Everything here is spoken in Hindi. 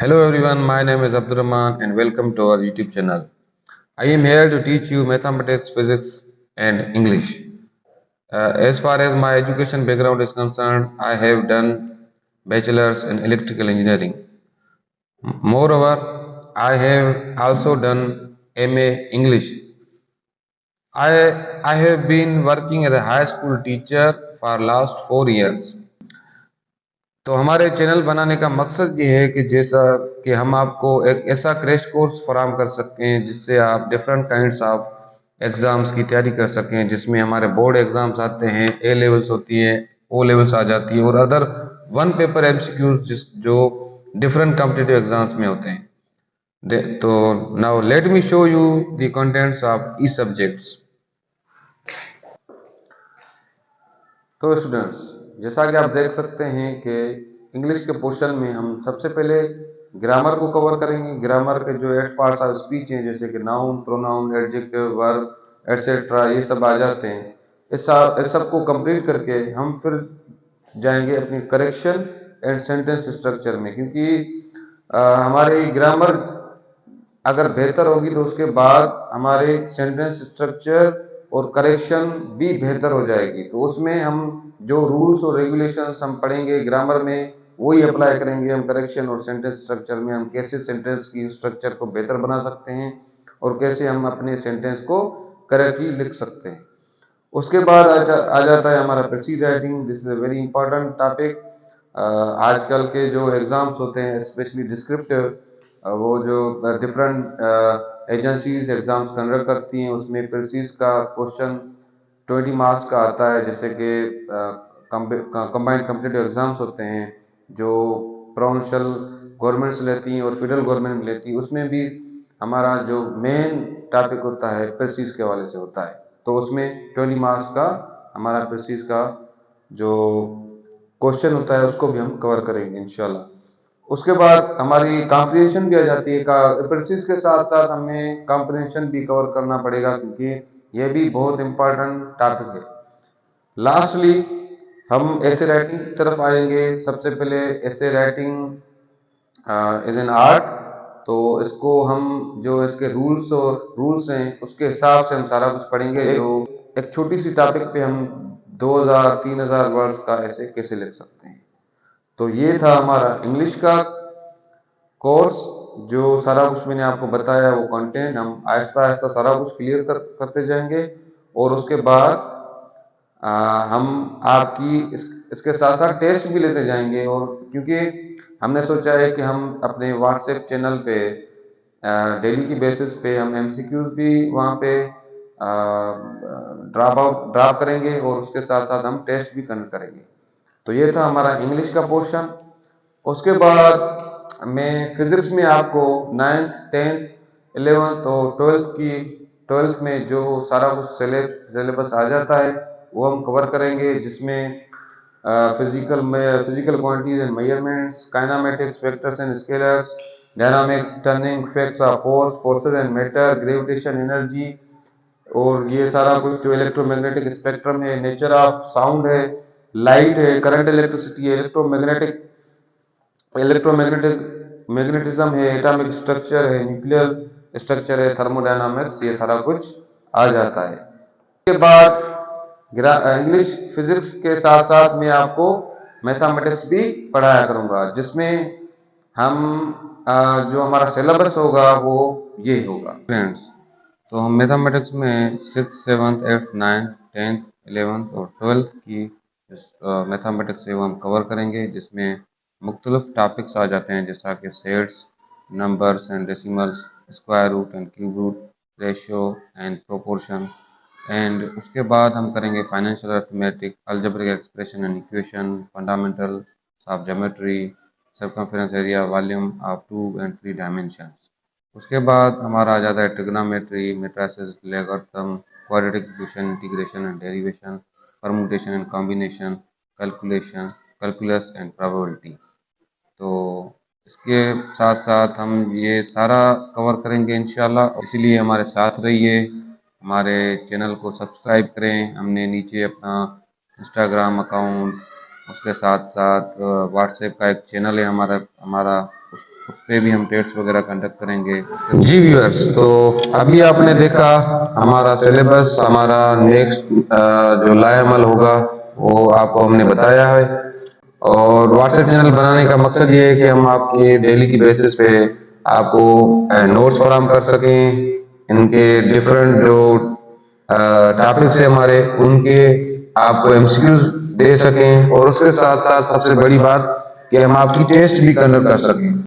Hello everyone, my name is Abdurrahman and welcome to our YouTube channel. I am here to teach you mathematics, physics and English. As far as my education background is concerned, I have done bachelor's in electrical engineering. Moreover, I have also done MA English. I have been working as a high school teacher for last 4 years. तो हमारे चैनल बनाने का मकसद ये है कि जैसा कि हम आपको एक ऐसा क्रैश कोर्स फराहम कर सकें जिससे आप डिफरेंट काइंड्स ऑफ एग्ज़ाम्स की तैयारी कर सकें, जिसमें हमारे बोर्ड एग्ज़ाम्स आते हैं, ए लेवल्स होती है, ओ लेवल्स आ जाती है और अदर वन पेपर एमसीक्यूज जो डिफरेंट कॉम्पिटिटिव एग्ज़ाम्स में होते हैं। तो now let me show you the contents of E subjects. तो स्टूडेंट्स, जैसा कि आप देख सकते हैं कि इंग्लिश के पोर्शन में हम सबसे पहले ग्रामर को कवर करेंगे। ग्रामर के जो 8 पार्ट्स ऑफ स्पीच हैं, जैसे कि noun, pronoun, adjective, verb etcetera, ये सब आ जाते हैं। इस सब को कंप्लीट करके हम फिर जाएंगे अपनी करेक्शन एंड सेंटेंस स्ट्रक्चर में, क्योंकि हमारी ग्रामर अगर बेहतर होगी तो उसके बाद हमारे सेंटेंस स्ट्रक्चर और करेक्शन भी बेहतर हो जाएगी। तो उसमें हम जो रूल्स और रेगुलेशंस हम पढ़ेंगे ग्रामर में, वही अप्लाई करेंगे हम करेक्शन और सेंटेंस स्ट्रक्चर में। हम कैसे सेंटेंस की स्ट्रक्चर को बेहतर बना सकते हैं और कैसे हम अपने सेंटेंस को करेक्टली लिख सकते हैं। उसके बाद आ जाता है हमारा precis writing. This is a very important topic. आजकल के जो एग्जाम्स होते हैं, स्पेशली डिस्क्रिप्टिव, वो जो डिफरेंट एजेंसीज एग्जाम्स कंडक्ट करती हैं, उसमें प्रेसीज का क्वेश्चन 20 मार्क्स का आता है। जैसे कि कंबाइंड कॉम्पिटिटिव एग्जाम्स होते हैं जो प्रोविंशियल गवर्नमेंट्स लेती हैं और फेडरल गवर्नमेंट लेती है, उसमें भी हमारा जो मेन टॉपिक होता है प्रेसीज के हवाले से होता है। तो उसमें 20 मार्क्स का हमारा प्रेसीज का जो क्वेश्चन होता है उसको भी हम कवर करेंगे इंशाल्लाह। उसके बाद हमारी कॉम्प्रिहेंशन भी आ जाती है। प्रेसिस के साथ साथ हमें कॉम्प्रिहेंशन भी कवर करना पड़ेगा, क्योंकि यह भी बहुत इंपॉर्टेंट टॉपिक है। लास्टली हम ऐसे राइटिंग की तरफ आएंगे। सबसे पहले ऐसे राइटिंग इज एन आर्ट। तो इसको हम जो इसके रूल्स हैं उसके हिसाब से हम सारा कुछ पढ़ेंगे। तो एक छोटी सी टॉपिक पे हम 2000-3000 वर्ड्स का ऐसे कैसे लिख सकते हैं। तो ये था हमारा इंग्लिश का कोर्स। जो सारा कुछ मैंने आपको बताया वो कंटेंट हम आहिस्ता आहिस्ता सारा कुछ क्लियर करते जाएंगे। और उसके बाद हम आपकी इसके साथ साथ टेस्ट भी लेते जाएंगे। और क्योंकि हमने सोचा है कि हम अपने व्हाट्सएप चैनल पे डेली की बेसिस पे हम एमसीक्यूज भी वहाँ पे ड्रॉप करेंगे और उसके साथ साथ हम टेस्ट भी कंडक्ट करेंगे। तो ये था हमारा इंग्लिश का पोर्शन। उसके बाद मैं फिजिक्स में आपको 9th 10th 11th और 12th में जो सारा कुछ सिलेबस आ जाता है वो हम कवर करेंगे, जिसमें physical quantities and measurements, kinematics, vectors and scalars, dynamics, turning, effects of forces and matter, gravitation, energy, और ये सारा कुछ जो इलेक्ट्रोमैग्नेटिक स्पेक्ट्रम है, नेचर ऑफ साउंड है, लाइट है, करंट इलेक्ट्रिसिटी है, मैग्नेटिज्म है, एटॉमिक स्ट्रक्चर है, न्यूक्लियर स्ट्रक्चर है, थर्मोडायनामिक्स, ये सारा कुछ आ जाता है। उसके बाद इंग्लिश फिजिक्स के साथ साथ मैं आपको मैथमेटिक्स भी पढ़ाया करूंगा, जिसमें हम जो हमारा सिलेबस होगा वो ये होगा फ्रेंड्स। तो हम मैथमेटिक्स में 6th 7th 8th 9th 10th 11th और 12th की मैथमेटिक्स है वो हम कवर करेंगे, जिसमें मुख्तलिफ टॉपिक्स आ जाते हैं, जैसा कि sets, numbers and decimals, square root and cube root, ratio and proportion. And उसके बाद हम करेंगे financial arithmetic, algebraic expression and equation, fundamental of geometry, circumference area, volume of 2 and 3 dimension. उसके बाद हमारा आ जाता है trigonometry, matrices, logarithm, quadratic equation, integration and derivation, permutation and combination, calculus and probability. तो इसके साथ साथ हम ये सारा कवर करेंगे इंशाल्लाह। इसीलिए हमारे साथ रहिए, हमारे चैनल को सब्सक्राइब करें। हमने नीचे अपना इंस्टाग्राम अकाउंट, उसके साथ साथ व्हाट्सएप का एक चैनल है हमारा, उस पर भी हम टेस्ट वगैरह कंडक्ट करेंगे। जी व्यूअर्स, तो अभी आपने देखा हमारा सिलेबस, हमारा नेक्स्ट जो लाएअमल होगा वो आपको हमने बताया है। और व्हाट्सएप चैनल बनाने का मकसद ये है कि हम आपके डेली की बेसिस पे आपको नोट्स फराहम कर सकें, इनके डिफरेंट जो टॉपिक्स है हमारे उनके आपको एमसीक्यूज दे सकें, और उसके साथ साथ सबसे बड़ी बात कि हम आपकी टेस्ट भी कंडक्ट कर सकें।